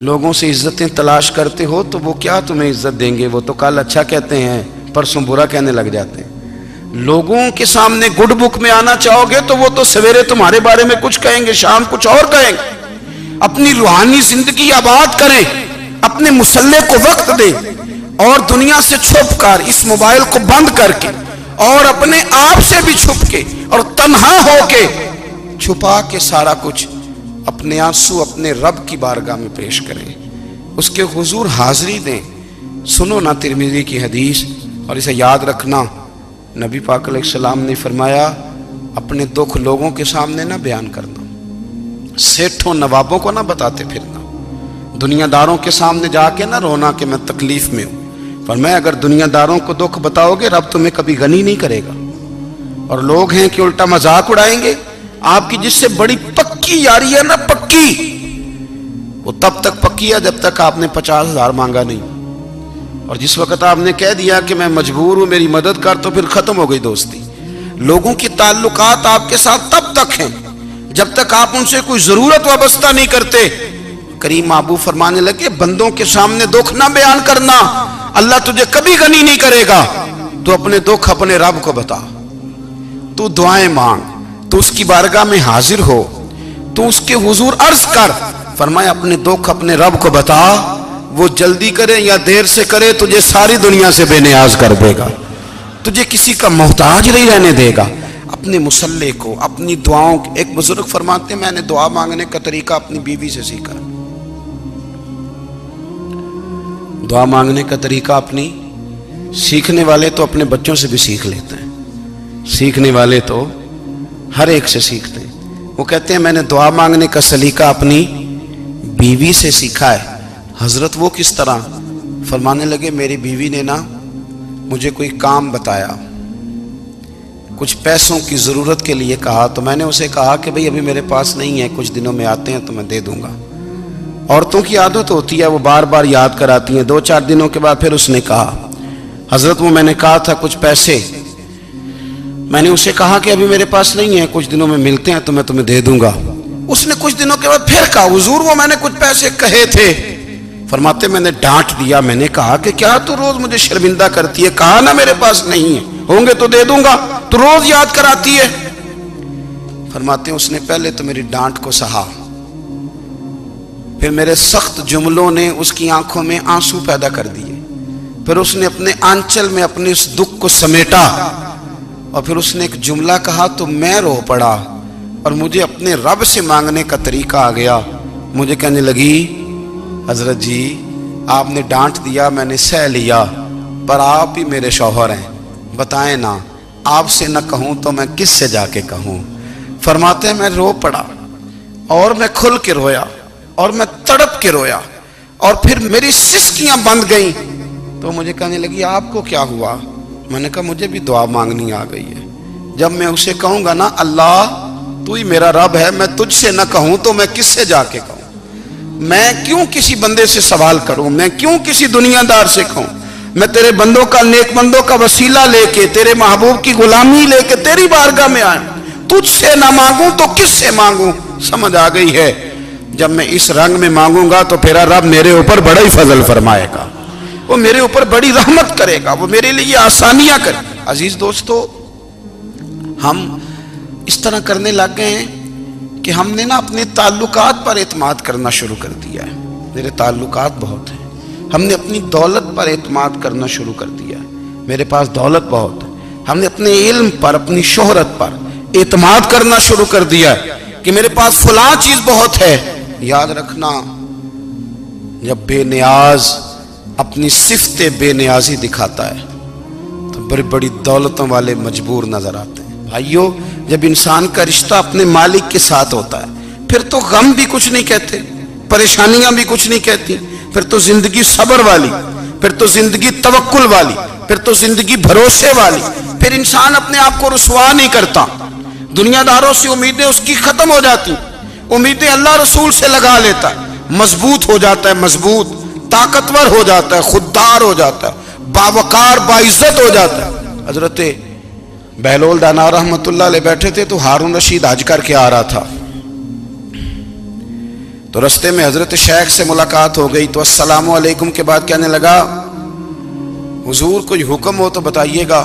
لوگوں سے عزتیں تلاش کرتے ہو تو وہ کیا تمہیں عزت دیں گے؟ وہ تو کل اچھا کہتے ہیں پرسوں برا کہنے لگ جاتے ہیں۔ لوگوں کے سامنے گڈ بک میں آنا چاہو گے تو وہ تو سویرے تمہارے بارے میں کچھ کہیں گے، شام کچھ اور کہیں گے۔ اپنی روحانی زندگی آباد کریں، اپنے مسلح کو وقت دیں، اور دنیا سے چھپ کر اس موبائل کو بند کر کے اور اپنے آپ سے بھی چھپ کے اور تنہا ہو کے چھپا کے سارا کچھ اپنے آنسو اپنے رب کی بارگاہ میں پیش کریں، اس کے حضور حاضری دیں۔ سنو نا ترمذی کی حدیث، اور اسے یاد رکھنا، نبی پاک علیہ السلام نے فرمایا اپنے دکھ لوگوں کے سامنے نہ بیان کرنا، سیٹھوں نوابوں کو نہ بتاتے پھرنا، دنیا داروں کے سامنے جا کے نہ رونا کہ میں تکلیف میں ہوں۔ فرمایا اگر دنیا داروں کو دکھ بتاؤ گے رب تمہیں کبھی غنی نہیں کرے گا۔ اور لوگ ہیں کہ الٹا مذاق اڑائیں گے آپ کی، جس سے بڑی پکی یاری ہے نا، پکی، وہ تب تک پکی ہے جب تک آپ نے 50,000 مانگا نہیں، اور جس وقت آپ نے کہہ دیا کہ میں مجبور ہوں میری مدد کر، تو پھر ختم ہو گئی دوستی۔ لوگوں کی تعلقات آپ کے ساتھ تب تک ہیں جب تک آپ ان سے کوئی ضرورت وابستہ نہیں کرتے۔ کریم محبوب فرمانے لگے بندوں کے سامنے دکھ نہ بیان کرنا، اللہ تجھے کبھی غنی نہیں کرے گا۔ تو اپنے دکھ اپنے رب کو بتا، تو دعائیں مانگ، تو اس کی بارگاہ میں حاضر ہو، تو اس کے حضور عرض کر۔ فرمایا اپنے دکھ اپنے رب کو بتا، وہ جلدی کرے یا دیر سے کرے تجھے ساری دنیا سے بے نیاز کر دے گا، تجھے کسی کا محتاج نہیں رہنے دے گا۔ اپنے مسلح کو، اپنی دعاؤں، ایک بزرگ فرماتے ہیں میں نے دعا مانگنے کا طریقہ اپنی بیوی سے سیکھا، دعا مانگنے کا طریقہ اپنی، سیکھنے والے تو اپنے بچوں سے بھی سیکھ لیتے ہیں، سیکھنے والے تو ہر ایک سے سیکھتے ہیں۔ وہ کہتے ہیں میں نے دعا مانگنے کا سلیقہ اپنی بیوی سے سیکھا ہے۔ حضرت وہ کس طرح؟ فرمانے لگے میری بیوی نے نا مجھے کوئی کام بتایا، کچھ پیسوں کی ضرورت کے لیے کہا، تو میں نے اسے کہا کہ بھئی ابھی میرے پاس نہیں ہے، کچھ دنوں میں آتے ہیں تو میں دے دوں گا۔ عورتوں کی عادت ہوتی ہے وہ بار بار یاد کراتی ہیں، 2-4 دنوں کے بعد پھر اس نے کہا حضرت وہ میں نے کہا تھا کچھ پیسے، میں نے اسے کہا کہ ابھی میرے پاس نہیں ہے، کچھ دنوں میں ملتے ہیں تو میں تمہیں دے دوں گا۔ اس نے کچھ دنوں کے بعد پھر کہا حضور وہ میں نے کچھ پیسے کہے تھے۔ فرماتے میں نے ڈانٹ دیا، میں نے کہا کہ کیا تو روز مجھے شرمندہ کرتی ہے، کہا نا میرے پاس نہیں ہے، ہوں گے تو دے دوں گا، تو روز یاد کراتی ہے۔ فرماتے ہیں اس نے پہلے تو میری ڈانٹ کو سہا، پھر میرے سخت جملوں نے اس کی آنکھوں میں آنسو پیدا کر دیے، پھر اس نے اپنے آنچل میں اپنے اس دکھ کو سمیٹا، اور پھر اس نے ایک جملہ کہا تو میں رو پڑا، اور مجھے اپنے رب سے مانگنے کا طریقہ آ گیا۔ مجھے کہنے لگی حضرت جی آپ نے ڈانٹ دیا میں نے سہ لیا، پر آپ ہی میرے شوہر ہیں، بتائیں نا آپ سے نہ کہوں تو میں کس سے جا کے کہوں۔ فرماتے ہیں میں رو پڑا، اور میں کھل کے رویا، اور میں تڑپ کے رویا، اور پھر میری سسکیاں بند گئیں۔ تو مجھے کہنے لگی آپ کو کیا ہوا؟ میں نے کہا مجھے بھی دعا مانگنی آ گئی ہے، جب میں اسے کہوں گا نا اللہ تو ہی میرا رب ہے، میں تجھ سے نہ کہوں تو میں کس سے جا کے کہوں؟ میں کیوں کسی بندے سے سوال کروں؟ میں کیوں کسی دنیا دار سے کہوں؟ میں تیرے بندوں کا، نیک بندوں کا وسیلہ لے کے، تیرے محبوب کی غلامی لے کے تیری بارگاہ میں آئیں، تجھ سے نہ مانگوں تو کس سے مانگوں؟ سمجھ آ گئی ہے؟ جب میں اس رنگ میں مانگوں گا تو پھر رب میرے اوپر بڑا ہی فضل فرمائے گا، وہ میرے اوپر بڑی رحمت کرے گا، وہ میرے لیے آسانیاں کرے گا۔ عزیز دوستو، ہم اس طرح کرنے لگ گئے ہیں کہ ہم نے نا اپنے تعلقات پر اعتماد کرنا شروع کر دیا ہے۔ میرے تعلقات بہت ہیں، ہم نے اپنی دولت پر اعتماد کرنا شروع کر دیا ہے، میرے پاس دولت بہت ہے۔ ہم نے اپنے علم پر، اپنی شہرت پر اعتماد کرنا شروع کر دیا ہے کہ میرے پاس فلاں چیز بہت ہے۔ یاد رکھنا جب بے نیاز اپنی صفت بے نیازی دکھاتا ہے تو بڑی بڑی دولتوں والے مجبور نظر آتے ہیں۔ بھائیو جب انسان کا رشتہ اپنے مالک کے ساتھ ہوتا ہے پھر تو غم بھی کچھ نہیں کہتے، پریشانیاں بھی کچھ نہیں کہتی، پھر تو زندگی صبر والی، پھر تو زندگی توکل والی، پھر تو زندگی بھروسے والی، پھر انسان اپنے آپ کو رسوا نہیں کرتا۔ دنیا داروں سے امیدیں اس کی ختم ہو جاتی، امیدیں اللہ رسول سے لگا لیتا ہے، مضبوط ہو جاتا ہے، مضبوط، طاقتور ہو جاتا ہے، خوددار ہو جاتا ہے، باوقار باعزت ہو جاتا ہے۔ حضرت بہلول دانا رحمت اللہ علیہ بیٹھے تھے تو ہارون رشید حج کر کے آ رہا تھا، تو رستے میں حضرت شیخ سے ملاقات ہو گئی تو السلام علیکم کے بعد کہنے لگا حضور کوئی حکم ہو تو بتائیے گا.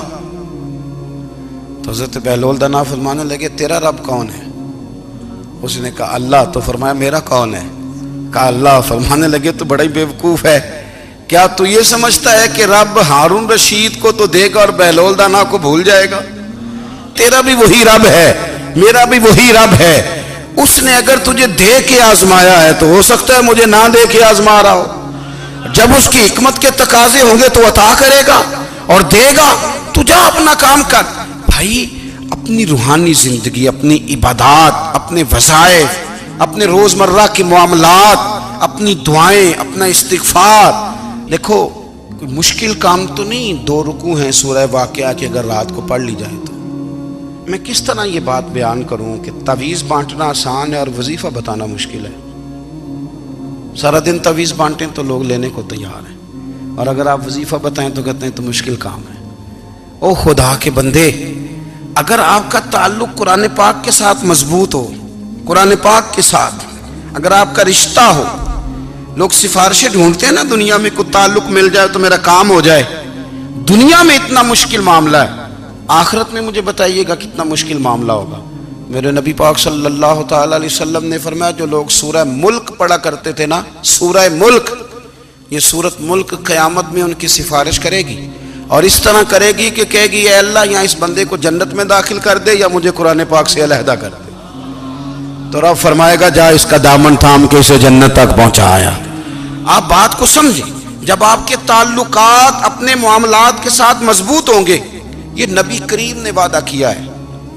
تو حضرت بہلول دنا فرمانے لگے تیرا رب کون ہے؟ اس نے کہا اللہ. تو فرمایا میرا کون ہے؟ کہا اللہ. فرمانے لگے تو بڑا ہی بیوقوف ہے، کیا تو یہ سمجھتا ہے کہ رب ہارون رشید کو تو دے گا اور بہلول دانا کو بھول جائے گا؟ تیرا بھی وہی رب ہے، میرا بھی وہی رب ہے. اس نے اگر تجھے دے کے آزمایا ہے تو ہو سکتا ہے مجھے نہ دے کے آزما رہا ہو. جب اس کی حکمت کے تقاضے ہوں گے تو عطا کرے گا اور دے گا. تو جا اپنا کام کر. بھائی اپنی روحانی زندگی، اپنی عبادات، اپنے وظائف، اپنے روزمرہ کے معاملات، اپنی دعائیں، اپنا استغفار. دیکھو کوئی مشکل کام تو نہیں 2 رکوع ہیں سورہ واقعہ کہ اگر رات کو پڑھ لی جائے تو. میں کس طرح یہ بات بیان کروں کہ تعویذ بانٹنا آسان ہے اور وظیفہ بتانا مشکل ہے. سارا دن تعویذ بانٹیں تو لوگ لینے کو تیار ہیں، اور اگر آپ وظیفہ بتائیں تو کہتے ہیں تو مشکل کام ہے. او خدا کے بندے، اگر آپ کا تعلق قرآن پاک کے ساتھ مضبوط ہو، قرآن پاک کے ساتھ اگر آپ کا رشتہ ہو، لوگ سفارشیں ڈھونڈتے ہیں نا دنیا میں، کوئی تعلق مل جائے تو میرا کام ہو جائے. دنیا میں اتنا مشکل معاملہ ہے، آخرت میں مجھے بتائیے گا کتنا مشکل معاملہ ہوگا. میرے نبی پاک صلی اللہ تعالی علیہ وسلم نے فرمایا جو لوگ سورہ ملک پڑھا کرتے تھے نا، سورہ ملک، یہ سورت ملک قیامت میں ان کی سفارش کرے گی، اور اس طرح کرے گی کہ کہے گی اے اللہ یہاں اس بندے کو جنت میں داخل کر دے یا مجھے قرآن پاک سے علیحدہ کر دے. تو رب فرمائے گا جا اس کا دامن تھام کے اسے جنت تک پہنچایا. آپ بات کو سمجھیں، جب آپ کے تعلقات اپنے معاملات کے ساتھ مضبوط ہوں گے، یہ نبی کریم نے وعدہ کیا ہے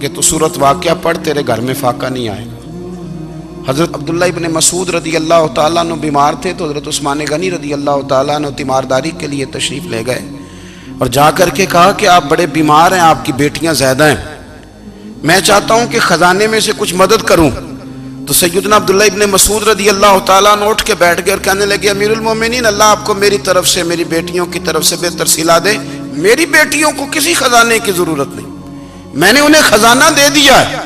کہ تو سورت واقعہ پڑھ تیرے گھر میں فاقہ نہیں آئے گا. حضرت عبداللہ ابن مسعود رضی اللہ تعالیٰ عنہ بیمار تھے تو حضرت عثمان غنی رضی اللہ تعالیٰ عنہ تیمارداری کے لیے تشریف لے گئے اور جا کر کے کہا کہ آپ بڑے بیمار ہیں، آپ کی بیٹیاں زیادہ ہیں، میں چاہتا ہوں کہ خزانے میں سے کچھ مدد کروں. تو سیدنا عبداللہ ابن مسعود رضی اللہ تعالیٰ عنہ اٹھ کے بیٹھ گئے اور کہنے لگے امیر المومنین، اللہ آپ کو میری طرف سے، میری بیٹیوں کی طرف سے بہتر صلہ دے. میری بیٹیوں کو کسی خزانے کی ضرورت نہیں، میں نے انہیں خزانہ دے دیا ہے.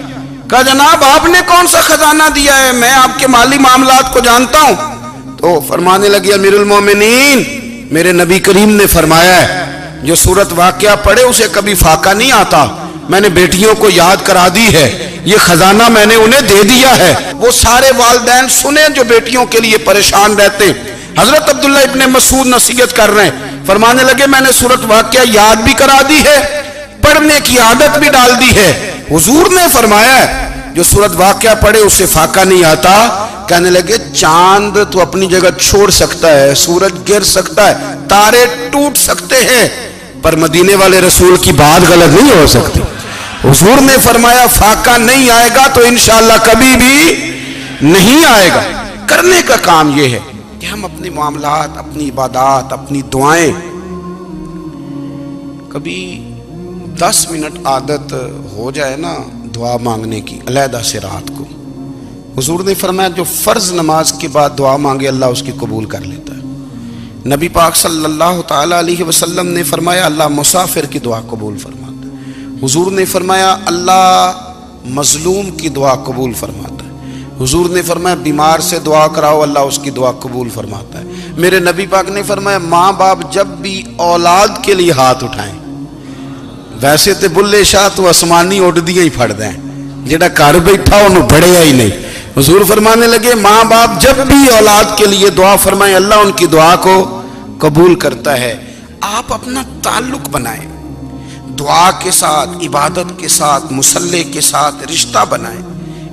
کہا جناب آپ نے کون سا خزانہ دیا ہے، میں آپ کے مالی معاملات کو جانتا ہوں. تو فرمانے لگے امیر المومنین، میرے نبی کریم نے فرمایا ہے جو سورت واقعہ پڑھے اسے کبھی فاقہ نہیں آتا. میں نے بیٹیوں کو یاد کرا دی ہے، یہ خزانہ میں نے انہیں دے دیا ہے. وہ سارے والدین سنیں جو بیٹیوں کے لیے پریشان رہتے. حضرت عبداللہ ابن مسعود نصیحت کر رہے ہیں، فرمانے لگے میں نے سورت واقعہ یاد بھی کرا دی ہے، پڑھنے کی عادت بھی ڈال دی ہے. حضور نے فرمایا ہے جو سورت واقعہ پڑھے اسے فاقہ نہیں آتا. کہنے لگے چاند تو اپنی جگہ چھوڑ سکتا ہے، سورج گر سکتا ہے، تارے ٹوٹ سکتے ہیں، پر مدینے والے رسول کی بات غلط نہیں ہو سکتی. حضور نے فرمایا فاقہ نہیں آئے گا تو انشاءاللہ کبھی بھی نہیں آئے گا. کرنے کا کام یہ ہے کہ ہم اپنے معاملات، اپنی عبادات، اپنی دعائیں، کبھی 10 منٹ عادت ہو جائے نا دعا مانگنے کی علیحدہ سے رات کو. حضور نے فرمایا جو فرض نماز کے بعد دعا مانگے اللہ اس کی قبول کر لیتا ہے. نبی پاک صلی اللہ تعالی علیہ وسلم نے فرمایا اللہ مسافر کی دعا قبول فرماتا ہے. حضور نے فرمایا اللہ مظلوم کی دعا قبول فرماتا ہے. حضور نے فرمایا بیمار سے دعا کراؤ اللہ اس کی دعا قبول فرماتا ہے. میرے نبی پاک نے فرمایا ماں باپ جب بھی اولاد کے لیے ہاتھ اٹھائیں، ویسے تے بلے شاہ تو آسمانی اڈ دیا ہی پھڑ دیں، جڑا گھر بیٹھا انہوں بڑھیا ہی نہیں. حضور فرمانے لگے ماں باپ جب بھی اولاد کے لیے دعا فرمائیں اللہ ان کی دعا کو قبول کرتا ہے. آپ اپنا تعلق بنائیں دعا کے ساتھ، عبادت کے ساتھ، مصلی کے ساتھ رشتہ بنائیں،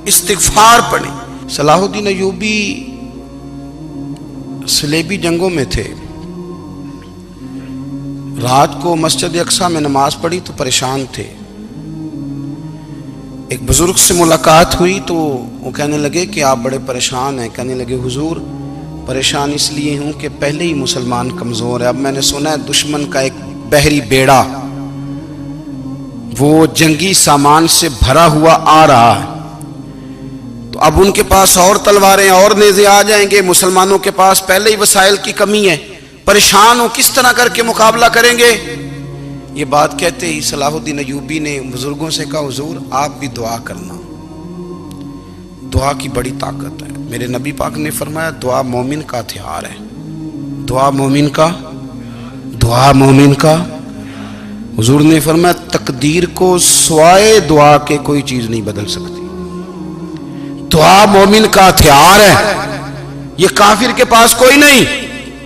استغفار پڑھیں. صلاح الدین ایوبی صلیبی جنگوں میں تھے، رات کو مسجد اقصیٰ میں نماز پڑھی تو پریشان تھے. ایک بزرگ سے ملاقات ہوئی تو وہ کہنے لگے کہ آپ بڑے پریشان ہیں. کہنے لگے حضور پریشان اس لیے ہوں کہ پہلے ہی مسلمان کمزور ہے، اب میں نے سنا ہے دشمن کا ایک بحری بیڑا وہ جنگی سامان سے بھرا ہوا آ رہا ہے، تو اب ان کے پاس اور تلواریں اور نیزے آ جائیں گے، مسلمانوں کے پاس پہلے ہی وسائل کی کمی ہے، پریشان ہو کس طرح کر کے مقابلہ کریں گے. یہ بات کہتے ہی صلاح الدین ایوبی نے بزرگوں سے کہا حضور آپ بھی دعا کرنا، دعا کی بڑی طاقت ہے. میرے نبی پاک نے فرمایا دعا مومن کا ہتھیار ہے، دعا مومن کا، دعا مومن کا۔ حضور نے فرمایا تقدیر کو سوائے دعا کے کوئی چیز نہیں بدل سکتی، دعا مومن کا ہتھیار ہے، یہ کافر کے پاس کوئی نہیں،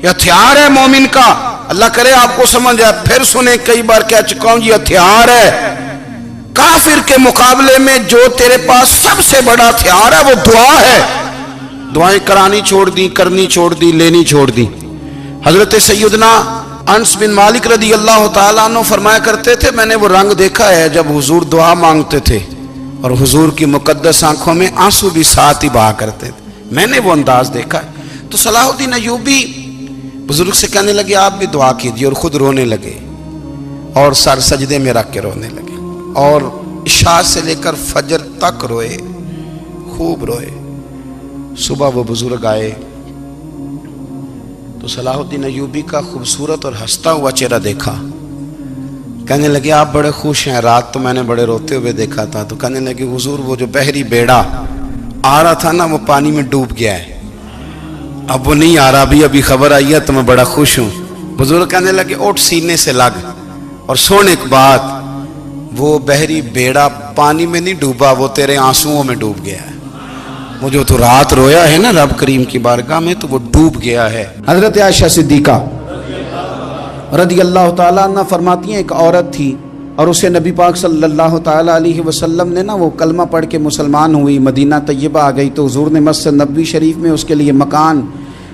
یہ ہتھیار ہے مومن کا۔ اللہ کرے آپ کو سمجھ آئے، پھر سنیں، کئی بار کہہ چکا ہوں یہ ہتھیار ہے۔ کافر کے مقابلے میں جو تیرے پاس سب سے بڑا ہتھیار ہے وہ دعا ہے۔ دعائیں کرانی چھوڑ دی، کرنی چھوڑ دی، لینی چھوڑ دی۔ حضرت سیدنا انس بن مالک رضی اللہ تعالیٰ عنہ فرمایا کرتے تھے، میں نے وہ رنگ دیکھا ہے جب حضور دعا مانگتے تھے اور حضور کی مقدس آنکھوں میں آنسو بھی ساتھ ہی بہا کرتے تھے، میں نے وہ انداز دیکھا ہے۔ تو صلاح الدین ایوبی بزرگ سے کہنے لگے آپ بھی دعا کیجیے، اور خود رونے لگے اور سر سجدے میں رکھ کے رونے لگے، اور عشاء سے لے کر فجر تک روئے، خوب روئے۔ صبح وہ بزرگ آئے تو صلاح الدین ایوبی کا خوبصورت اور ہنستا ہوا چہرہ دیکھا، کہنے لگے آپ بڑے خوش ہیں، رات تو میں نے بڑے روتے ہوئے دیکھا تھا۔ تو کہنے لگے حضور وہ جو بحری بیڑا آ رہا تھا نا وہ پانی میں ڈوب گیا ہے، اب وہ نہیں آ رہا، ابھی خبر آئی ہے تو میں بڑا خوش ہوں۔ بزرگ کہنے لگے اٹھ سینے سے لگ اور سن ایک بات، وہ بحری بیڑا پانی میں نہیں ڈوبا، وہ تیرے آنسوؤں میں ڈوب گیا ہے۔ وہ جو تو رات رویا ہے نا رب کریم کی بارگاہ میں تو وہ ڈوب گیا ہے۔ حضرت عائشہ صدیقہ رضی اللہ تعالیٰ عنہ فرماتی ہیں ایک عورت تھی اور اسے نبی پاک صلی اللہ تعالیٰ علیہ وسلم نے نا وہ کلمہ پڑھ کے مسلمان ہوئی، مدینہ طیبہ آ گئی تو حضور نے مسجد نبوی شریف میں اس کے لیے مکان،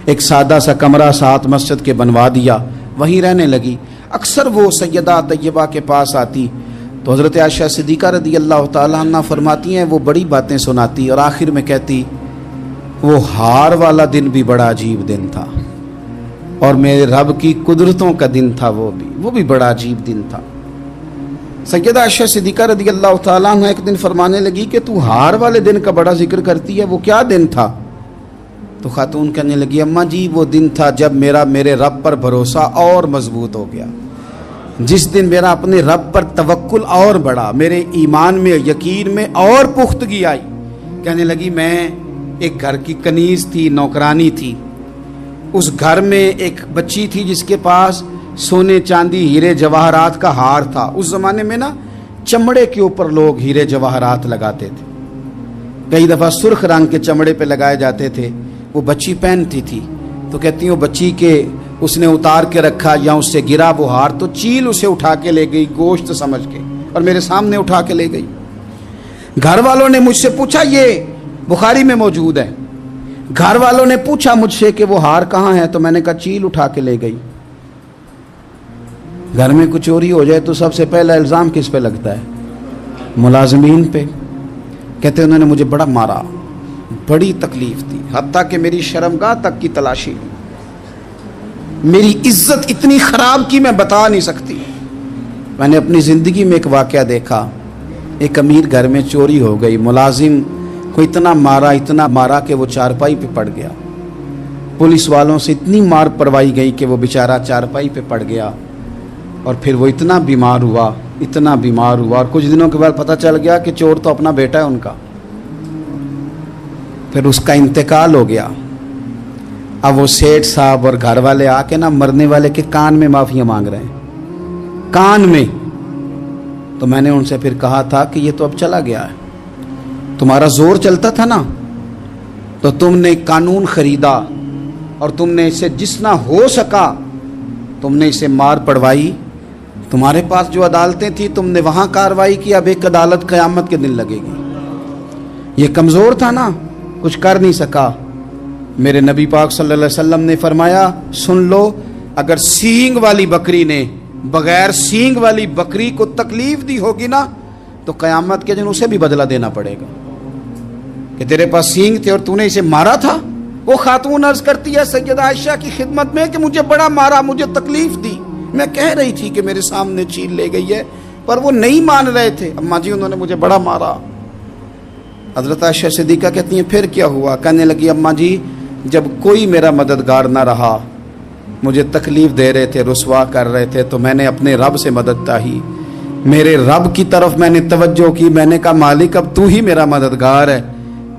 ایک سادہ سا کمرہ ساتھ مسجد کے بنوا دیا، وہیں رہنے لگی۔ اکثر وہ سیدہ طیبہ کے پاس آتی تو حضرت عائشہ صدیقہ رضی اللہ تعالیٰ عنہ فرماتی ہیں وہ بڑی باتیں سناتی اور آخر میں کہتی وہ ہار والا دن بھی بڑا عجیب دن تھا اور میرے رب کی قدرتوں کا دن تھا، وہ بھی بڑا عجیب دن تھا۔ سیدہ عائشہ صدیقہ رضی اللہ تعالیٰ عنہ ایک دن فرمانے لگی کہ تو ہار والے دن کا بڑا ذکر کرتی ہے، وہ کیا دن تھا؟ تو خاتون کہنے لگی اماں جی وہ دن تھا جب میرے رب پر بھروسہ اور مضبوط ہو گیا، جس دن میرا اپنے رب پر توکل اور بڑھا، میرے ایمان میں یقین میں اور پختگی آئی۔ کہنے لگی میں ایک گھر کی کنیز تھی، نوکرانی تھی، اس گھر میں ایک بچی تھی جس کے پاس سونے چاندی ہیرے جواہرات کا ہار تھا۔ اس زمانے میں نا چمڑے کے اوپر لوگ ہیرے جواہرات لگاتے تھے، کئی دفعہ سرخ رنگ کے چمڑے پہ لگائے جاتے تھے، وہ بچی پہنتی تھی۔ تو کہتی ہیں وہ بچی کے اس نے اتار کے رکھا یا اس سے گرا وہ ہار تو چیل اسے اٹھا کے لے گئی گوشت سمجھ کے اور میرے سامنے اٹھا کے لے گئی۔ گھر والوں نے مجھ سے پوچھا، یہ بخاری میں موجود ہے، گھر والوں نے پوچھا مجھ سے کہ وہ ہار کہاں ہے تو میں نے کہا چیل اٹھا کے لے گئی۔ گھر میں کچھ چوری ہو جائے تو سب سے پہلا الزام کس پہ لگتا ہے؟ ملازمین پہ۔ کہتے انہوں نے مجھے بڑا مارا، بڑی تکلیف تھی، حتیٰ کہ میری شرمگاہ تک کی تلاشی، میری عزت اتنی خراب کی میں بتا نہیں سکتی۔ میں نے اپنی زندگی میں ایک واقعہ دیکھا، ایک امیر گھر میں چوری ہو گئی، ملازم کو اتنا مارا کہ وہ چارپائی پہ پڑ گیا، پولیس والوں سے اتنی مار پڑوائی گئی کہ وہ بیچارہ چارپائی پہ پڑ گیا، اور پھر وہ اتنا بیمار ہوا اور کچھ دنوں کے بعد پتہ چل گیا کہ چور تو اپنا بیٹا ہے ان کا، پھر اس کا انتقال ہو گیا۔ اب وہ سیٹھ صاحب اور گھر والے آ کے نا مرنے والے کے کان میں معافیاں مانگ رہے ہیں، کان میں۔ تو میں نے ان سے پھر کہا تھا کہ یہ تو اب چلا گیا ہے، تمہارا زور چلتا تھا نا تو تم نے قانون خریدا اور تم نے اسے جتنا ہو سکا تم نے اسے مار پڑوائی، تمہارے پاس جو عدالتیں تھیں تم نے وہاں کارروائی کی، اب ایک عدالت قیامت کے دن لگے گی۔ یہ کمزور تھا نا، کچھ کر نہیں سکا۔ میرے نبی پاک صلی اللہ علیہ وسلم نے فرمایا سن لو، اگر سینگ والی بکری نے بغیر سینگ والی بکری کو تکلیف دی ہوگی نا تو قیامت کے دن اسے بھی بدلہ دینا پڑے گا کہ تیرے پاس سینگ تھے اور تو نے اسے مارا تھا۔ وہ خاتون عرض کرتی ہے سیدہ عائشہ کی خدمت میں کہ مجھے بڑا مارا، مجھے تکلیف دی، میں کہہ رہی تھی کہ میرے سامنے چیل لے گئی ہے پر وہ نہیں مان رہے تھے، اماں جی انہوں نے مجھے بڑا مارا۔ حضرت عائشہ صدیقہ کہتی ہیں پھر کیا ہوا؟ کہنے لگی اماں جی جب کوئی میرا مددگار نہ رہا، مجھے تکلیف دے رہے تھے، رسوا کر رہے تھے، تو میں نے اپنے رب سے مدد چاہی، میرے رب کی طرف میں نے توجہ کی، میں نے کہا مالک اب تو ہی میرا مددگار ہے،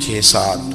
6-7,